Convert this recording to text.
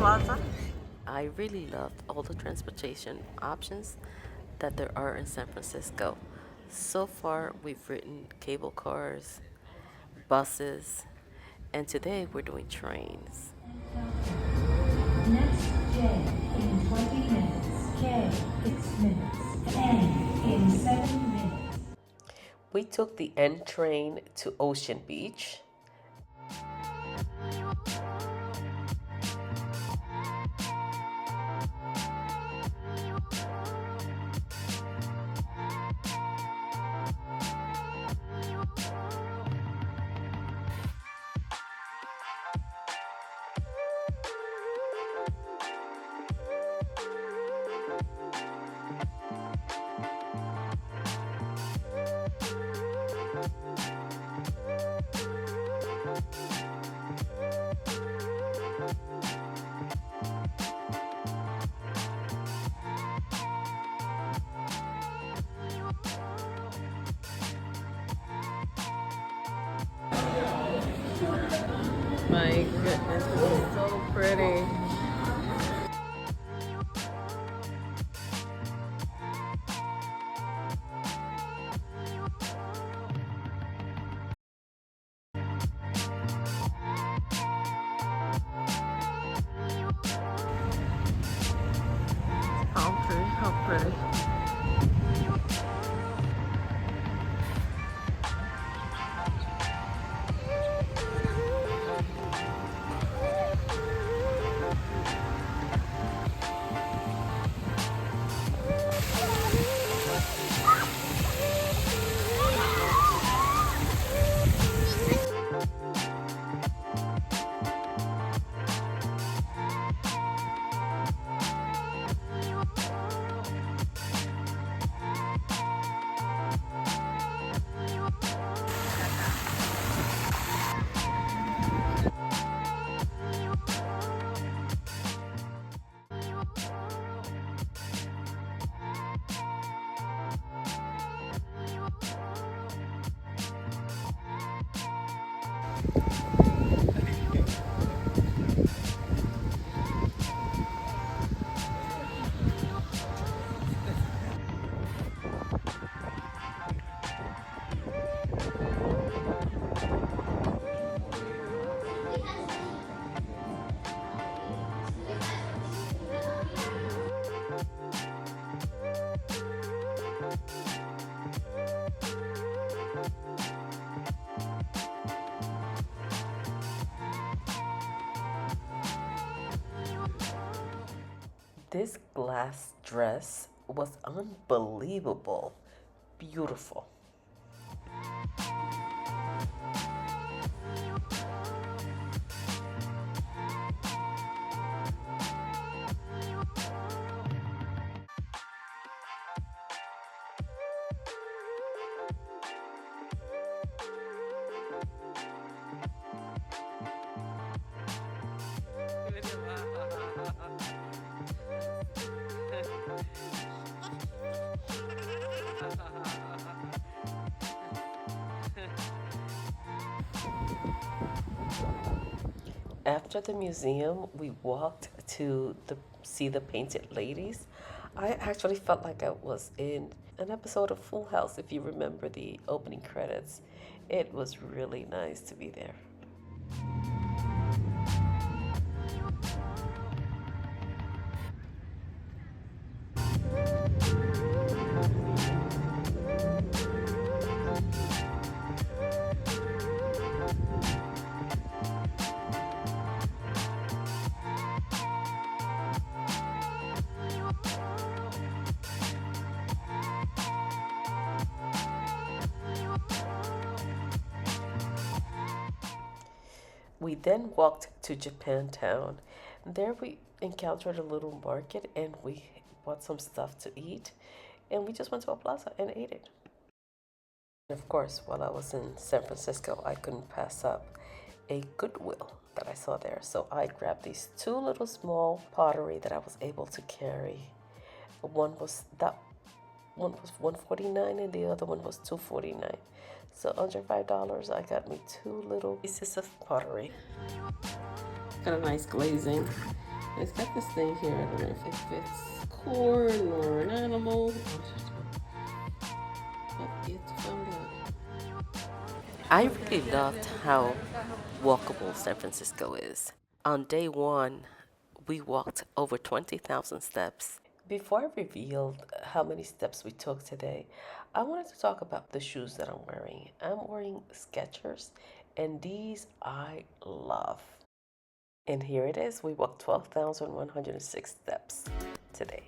plaza. I really love all the transportation options that there are in San Francisco. So far, we've ridden cable cars, buses, and today we're doing trains. Next J in 20 minutes, K 6 minutes, N in 7 minutes. We took the N train to Ocean Beach. My goodness, this is so pretty. How pretty, how pretty. This glass dress was unbelievable. Beautiful. After the museum, we walked to see the painted ladies. I actually felt like I was in an episode of Full House, if you remember the opening credits. It was really nice to be there. We then walked to Japantown. There we encountered a little market and we bought some stuff to eat. And we just went to a plaza and ate it. Of course, while I was in San Francisco, I couldn't pass up a Goodwill that I saw there. So I grabbed these two little small pottery that I was able to carry. One was $149 and the other one was $249. So under $5, I got me two little pieces of pottery. Got a nice glazing. It's got this thing here. I don't know if it fits corn or an animal. But it's found out. I really loved how walkable San Francisco is. On day one, we walked over 20,000 steps. Before I revealed how many steps we took today, I wanted to talk about the shoes that I'm wearing. I'm wearing Skechers, and these I love. And here it is. We walked 12,106 steps today.